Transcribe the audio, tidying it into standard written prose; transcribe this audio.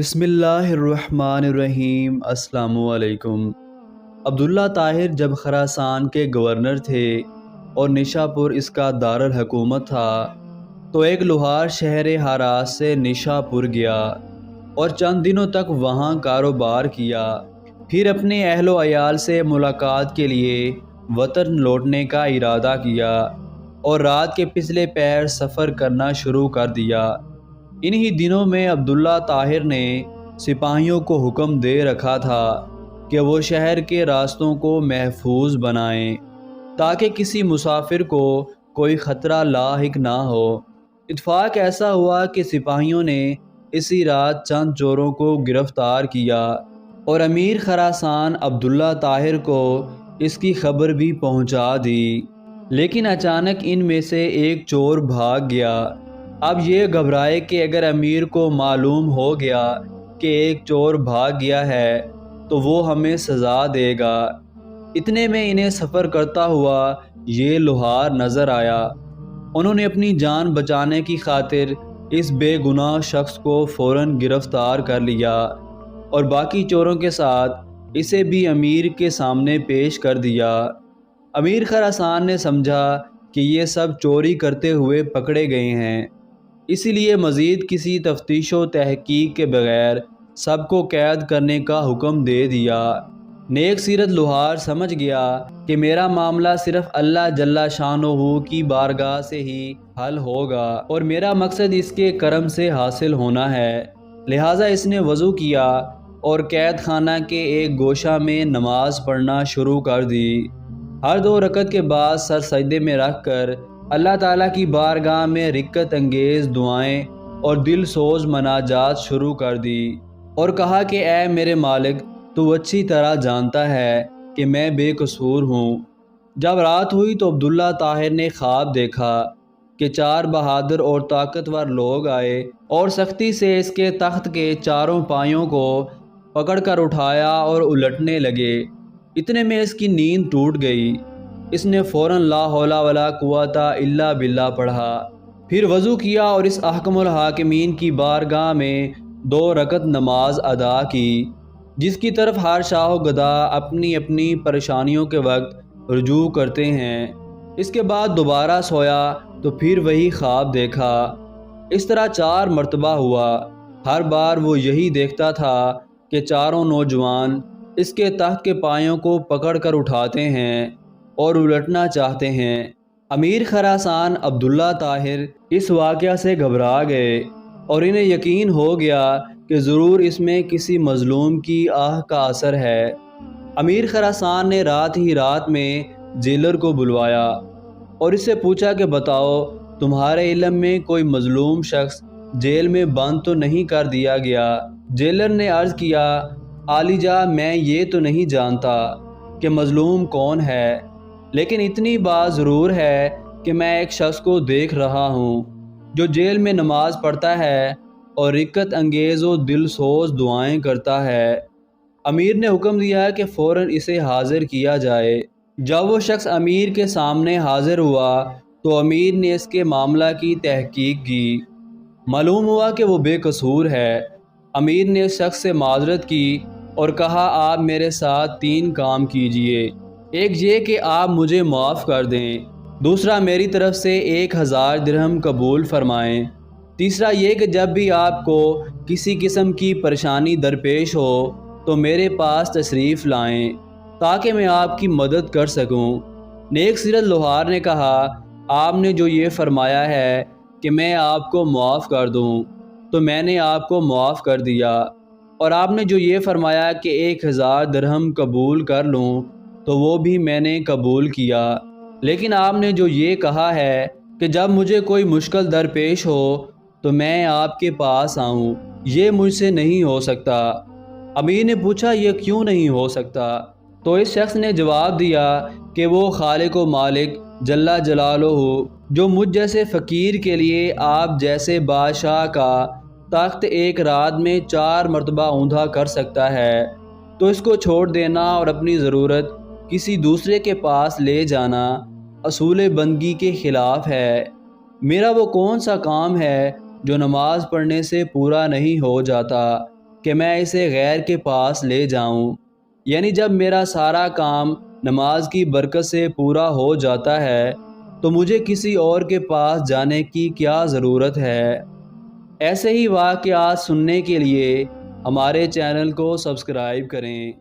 بسم اللہ الرحمن الرحیم۔ السلام علیکم۔ عبداللہ طاہر جب خراسان کے گورنر تھے اور نشاپور اس کا دارالحکومت تھا تو ایک لوہار شہر ہرات سے نشاپور گیا اور چند دنوں تک وہاں کاروبار کیا، پھر اپنے اہل و عیال سے ملاقات کے لیے وطن لوٹنے کا ارادہ کیا اور رات کے پچھلے پہر سفر کرنا شروع کر دیا۔ انہی دنوں میں عبداللہ طاہر نے سپاہیوں کو حکم دے رکھا تھا کہ وہ شہر کے راستوں کو محفوظ بنائیں تاکہ کسی مسافر کو کوئی خطرہ لاحق نہ ہو۔ اتفاق ایسا ہوا کہ سپاہیوں نے اسی رات چند چوروں کو گرفتار کیا اور امیر خراسان عبداللہ طاہر کو اس کی خبر بھی پہنچا دی، لیکن اچانک ان میں سے ایک چور بھاگ گیا۔ اب یہ گھبرائے کہ اگر امیر کو معلوم ہو گیا کہ ایک چور بھاگ گیا ہے تو وہ ہمیں سزا دے گا۔ اتنے میں انہیں سفر کرتا ہوا یہ لوہار نظر آیا۔ انہوں نے اپنی جان بچانے کی خاطر اس بے گناہ شخص کو فوراً گرفتار کر لیا اور باقی چوروں کے ساتھ اسے بھی امیر کے سامنے پیش کر دیا۔ امیر خراسان نے سمجھا کہ یہ سب چوری کرتے ہوئے پکڑے گئے ہیں، اسی لیے مزید کسی تفتیش و تحقیق کے بغیر سب کو قید کرنے کا حکم دے دیا۔ نیک سیرت لوہار سمجھ گیا کہ میرا معاملہ صرف اللہ جل شانہ کی بارگاہ سے ہی حل ہوگا اور میرا مقصد اس کے کرم سے حاصل ہونا ہے، لہٰذا اس نے وضو کیا اور قید خانہ کے ایک گوشہ میں نماز پڑھنا شروع کر دی۔ ہر 2 رکعت کے بعد سر سجدے میں رکھ کر اللہ تعالیٰ کی بارگاہ میں رقت انگیز دعائیں اور دل سوز مناجات شروع کر دی اور کہا کہ اے میرے مالک، تو اچھی طرح جانتا ہے کہ میں بے قصور ہوں۔ جب رات ہوئی تو عبداللہ طاہر نے خواب دیکھا کہ 4 بہادر اور طاقتور لوگ آئے اور سختی سے اس کے تخت کے چاروں پایوں کو پکڑ کر اٹھایا اور الٹنے لگے۔ اتنے میں اس کی نیند ٹوٹ گئی۔ اس نے فوراً لا حول ولا قوت الا باللہ پڑھا، پھر وضو کیا اور اس احکم الحاکمین کی بارگاہ میں 2 رکعت نماز ادا کی، جس کی طرف ہر شاہ و گدا اپنی اپنی پریشانیوں کے وقت رجوع کرتے ہیں۔ اس کے بعد دوبارہ سویا تو پھر وہی خواب دیکھا۔ اس طرح 4 مرتبہ ہوا۔ ہر بار وہ یہی دیکھتا تھا کہ چاروں نوجوان اس کے تخت کے پایوں کو پکڑ کر اٹھاتے ہیں اور الٹنا چاہتے ہیں۔ امیر خراسان عبداللہ طاہر اس واقعہ سے گھبرا گئے اور انہیں یقین ہو گیا کہ ضرور اس میں کسی مظلوم کی آہ کا اثر ہے۔ امیر خراسان نے رات ہی رات میں جیلر کو بلوایا اور اس سے پوچھا کہ بتاؤ، تمہارے علم میں کوئی مظلوم شخص جیل میں بند تو نہیں کر دیا گیا؟ جیلر نے عرض کیا، عالیجاں میں یہ تو نہیں جانتا کہ مظلوم کون ہے، لیکن اتنی بات ضرور ہے کہ میں ایک شخص کو دیکھ رہا ہوں جو جیل میں نماز پڑھتا ہے اور رقت انگیز و دل سوز دعائیں کرتا ہے۔ امیر نے حکم دیا کہ فوراً اسے حاضر کیا جائے۔ جب وہ شخص امیر کے سامنے حاضر ہوا تو امیر نے اس کے معاملہ کی تحقیق کی۔ معلوم ہوا کہ وہ بے قصور ہے۔ امیر نے اس شخص سے معذرت کی اور کہا، آپ میرے ساتھ 3 کام کیجئے۔ ایک یہ کہ آپ مجھے معاف کر دیں، دوسرا میری طرف سے 1000 درہم قبول فرمائیں، تیسرا یہ کہ جب بھی آپ کو کسی قسم کی پریشانی درپیش ہو تو میرے پاس تشریف لائیں تاکہ میں آپ کی مدد کر سکوں۔ نیک سیرت لوہار نے کہا، آپ نے جو یہ فرمایا ہے کہ میں آپ کو معاف کر دوں تو میں نے آپ کو معاف کر دیا، اور آپ نے جو یہ فرمایا کہ 1000 درہم قبول کر لوں تو وہ بھی میں نے قبول کیا، لیکن آپ نے جو یہ کہا ہے کہ جب مجھے کوئی مشکل درپیش ہو تو میں آپ کے پاس آؤں، یہ مجھ سے نہیں ہو سکتا۔ امیر نے پوچھا، یہ کیوں نہیں ہو سکتا؟ تو اس شخص نے جواب دیا کہ وہ خالق و مالک جل جلالہ جو مجھ جیسے فقیر کے لیے آپ جیسے بادشاہ کا تخت ایک رات میں 4 مرتبہ اوندا کر سکتا ہے، تو اس کو چھوڑ دینا اور اپنی ضرورت کسی دوسرے کے پاس لے جانا اصول بندگی کے خلاف ہے۔ میرا وہ کون سا کام ہے جو نماز پڑھنے سے پورا نہیں ہو جاتا؟ کہ میں اسے غیر کے پاس لے جاؤں؟ یعنی جب میرا سارا کام نماز کی برکت سے پورا ہو جاتا ہے تو مجھے کسی اور کے پاس جانے کی کیا ضرورت ہے؟ ایسے ہی واقعات سننے کے لیے ہمارے چینل کو سبسکرائب کریں۔